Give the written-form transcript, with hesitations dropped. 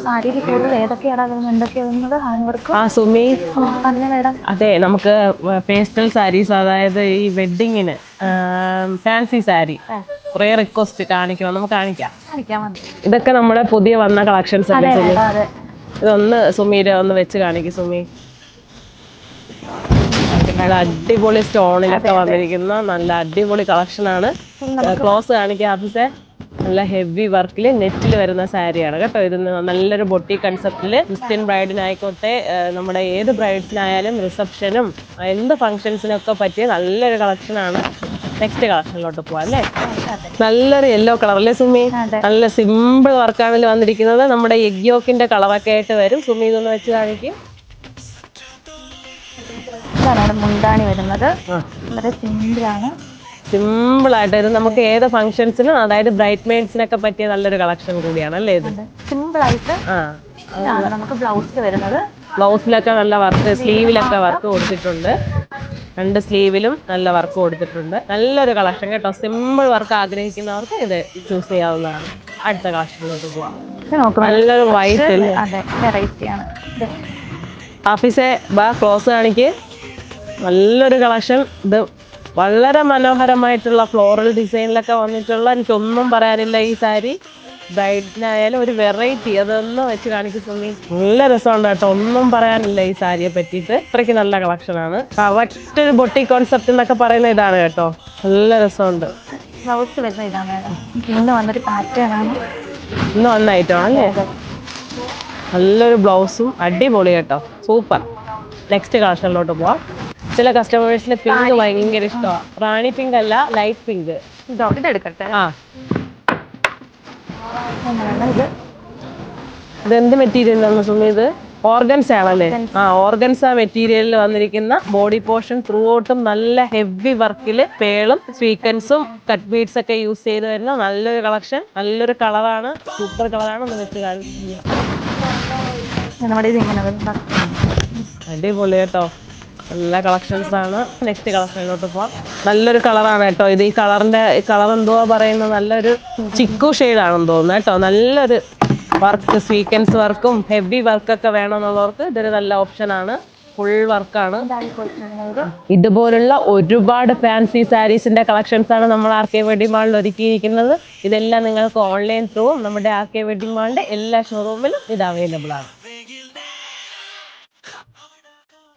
സാരിയിൽ കൂടുതൽ ഏതൊക്കെയാണ് എന്തൊക്കെയാണുള്ളത് ഹാൻഡ് വർക്ക് സുമി പറഞ്ഞ മേഡം. അതെ, നമുക്ക് പേസ്റ്റൽ സാരീസ്, അതായത് ഈ വെഡിങ്ങിന് ഫാൻസി സാരി കുറേ റിക്വസ്റ്റ് നമുക്ക് കാണിക്കാം. ഇതൊക്കെ നമ്മുടെ പുതിയ വന്ന കളക്ഷൻസ് അല്ലേ സുമി? ഇതൊന്ന് സുമീരെ ഒന്ന് വെച്ച് കാണിക്കും സുമി. നല്ല അടിപൊളി സ്റ്റോണിലൊക്കെ വന്നിരിക്കുന്ന നല്ല അടിപൊളി കളക്ഷനാണ്. ക്ലോസ് കാണിക്കുക ആഫീസെ. നല്ല ഹെവി വർക്കിൽ നെറ്റിൽ വരുന്ന സാരിയാണ് കേട്ടോ. ഇത് നല്ലൊരു ബൊട്ടി കൺസെപ്റ്റില് ക്രിസ്ത്യൻ ബ്രൈഡിനായിക്കോട്ടെ, നമ്മുടെ ഏത് ബ്രൈഡ്സിനായാലും റിസപ്ഷനും എന്ത് ഫംഗ്ഷൻസിനൊക്കെ പറ്റിയ നല്ലൊരു കളക്ഷനാണ്. നെക്സ്റ്റ് കളക്ഷനിലോട്ട് പോവാം അല്ലേ? നല്ലൊരു യെല്ലോ കളർ അല്ലേ സുമി? നല്ല സിമ്പിൾ വർക്കാണ് വന്നിരിക്കുന്നത്. നമ്മുടെ എഗ് യോക്കിന്റെ കളറൊക്കെ ആയിട്ട് വരും. സുമി ഇതൊന്ന് വെച്ച് കാണിക്കും. മുന്താണി വരുന്നത് വളരെ സിമ്പിളാണ്. സിമ്പിളായിട്ട് ഇത് നമുക്ക് ഏത് ഫംഗ്ഷൻസിനും, അതായത് ബ്രൈറ്റ് മെയ്ഡ്സിനൊക്കെ പറ്റിയ നല്ലൊരു കളക്ഷൻ കൂടിയാണ് അല്ലേ ഇത്? സിമ്പിളായിട്ട് നമുക്ക് ബ്ലൗസിൽ വരുന്നത്. ബ്ലൗസിലൊക്കെ നല്ല വർക്ക്, സ്ലീവിലൊക്കെ വർക്ക് കൊടുത്തിട്ടുണ്ട്. 2 സ്ലീവിലും നല്ല വർക്ക് കൊടുത്തിട്ടുണ്ട്. നല്ലൊരു കളക്ഷൻ കേട്ടോ. സിമ്പിൾ വർക്ക് ആഗ്രഹിക്കുന്നവർക്ക് ഇത് ചൂസ് ചെയ്യാവുന്നതാണ്. അടുത്ത കളക്ഷനിലോട്ട് പോവാം. നല്ലൊരു വൈറ്റ് വെറൈറ്റിയാണ്. ഓഫീസെ ബാ ക്ലോസ് കാണിക്ക്. നല്ലൊരു കളക്ഷൻ. ഇത് വളരെ മനോഹരമായിട്ടുള്ള ഫ്ലോറൽ ഡിസൈനിലൊക്കെ വന്നിട്ടുള്ള, എനിക്കൊന്നും പറയാനില്ല. ഈ സാരി ബ്രൈഡിനായാലും ഒരു വെറൈറ്റി. അതൊന്നും വെച്ച് കാണിക്കും സുമി. നല്ല രസമുണ്ട് കേട്ടോ, ഒന്നും പറയാനില്ല ഈ സാരിയെ പറ്റിയിട്ട്. അത്രയ്ക്ക് നല്ല കളക്ഷനാണ്. കറക്റ്റ് ഒരു ബൊട്ടി കോൺസെപ്റ്റ് എന്നൊക്കെ പറയുന്ന ഇതാണ് കേട്ടോ. നല്ല രസമുണ്ട്. ബ്ലൗസ് വരുന്ന ഇതാണ്. ഇന്ന് വന്നൊരു പാറ്റേൺ ആണ്. ഇന്ന് വന്ന ഐറ്റം ആണല്ലേ? നല്ലൊരു ബ്ലൗസും അടിപൊളി കേട്ടോ, സൂപ്പർ. നെക്സ്റ്റ് കളക്ഷനിലോട്ട് പോവാം. ചില കസ്റ്റമേഴ്സിന് പിങ്ക് ഭയങ്കര ഇഷ്ടമാണ്. റാണി പിങ്ക് അല്ല, ലൈറ്റ് പിങ്ക്. ഇതെടുക്കട്ടെ. ഇതെന്ത് മെറ്റീരിയലാണ് സുമി? ഇത് ഓർഗൻസ ആണല്ലേ? ഓർഗൻസ മെറ്റീരിയലിൽ വന്നിരിക്കുന്ന ബോഡി പോർഷൻ ത്രൂ ഔട്ടും നല്ല ഹെവി വർക്കിൽ പേളും സ്വീക്വൻസും കട്ട് ബീഡ്സ് ഒക്കെ യൂസ് ചെയ്ത് വരുന്ന നല്ലൊരു കളക്ഷൻ. നല്ലൊരു കളറാണ്, സൂപ്പർ കളറാണ്. ഒന്ന് വെച്ച് കാണിച്ചു. അടിപൊളി കേട്ടോ, നല്ല കളക്ഷൻസ് ആണ്. നെക്സ്റ്റ് കളക്ഷനിലോട്ട് പോവാം. നല്ലൊരു കളറാണ് കേട്ടോ ഇത്. ഈ കളർ എന്തുവാ പറയുന്നത്? നല്ലൊരു ചിക്കു ഷെയ്ഡാണെന്ന് തോന്നുന്നു കേട്ടോ. നല്ലൊരു വർക്ക്, സ്വീക്വൻസ് വർക്കും ഹെവി വർക്കൊക്കെ വേണമെന്നുള്ളവർക്ക് ഇതൊരു നല്ല ഓപ്ഷനാണ്. ഫുൾ വർക്കാണ്. ഇതുപോലുള്ള ഒരുപാട് ഫാൻസി സാരീസിന്റെ കളക്ഷൻസ് ആണ് നമ്മൾ RK വെഡിങ് മാളിൽ ഒരുക്കിയിരിക്കുന്നത്. ഇതെല്ലാം നിങ്ങൾക്ക് ഓൺലൈൻ ത്രൂ നമ്മുടെ RK വെഡിങ് മാളിന്റെ എല്ലാ ഷോറൂമിലും ഇത് അവൈലബിൾ ആണ്.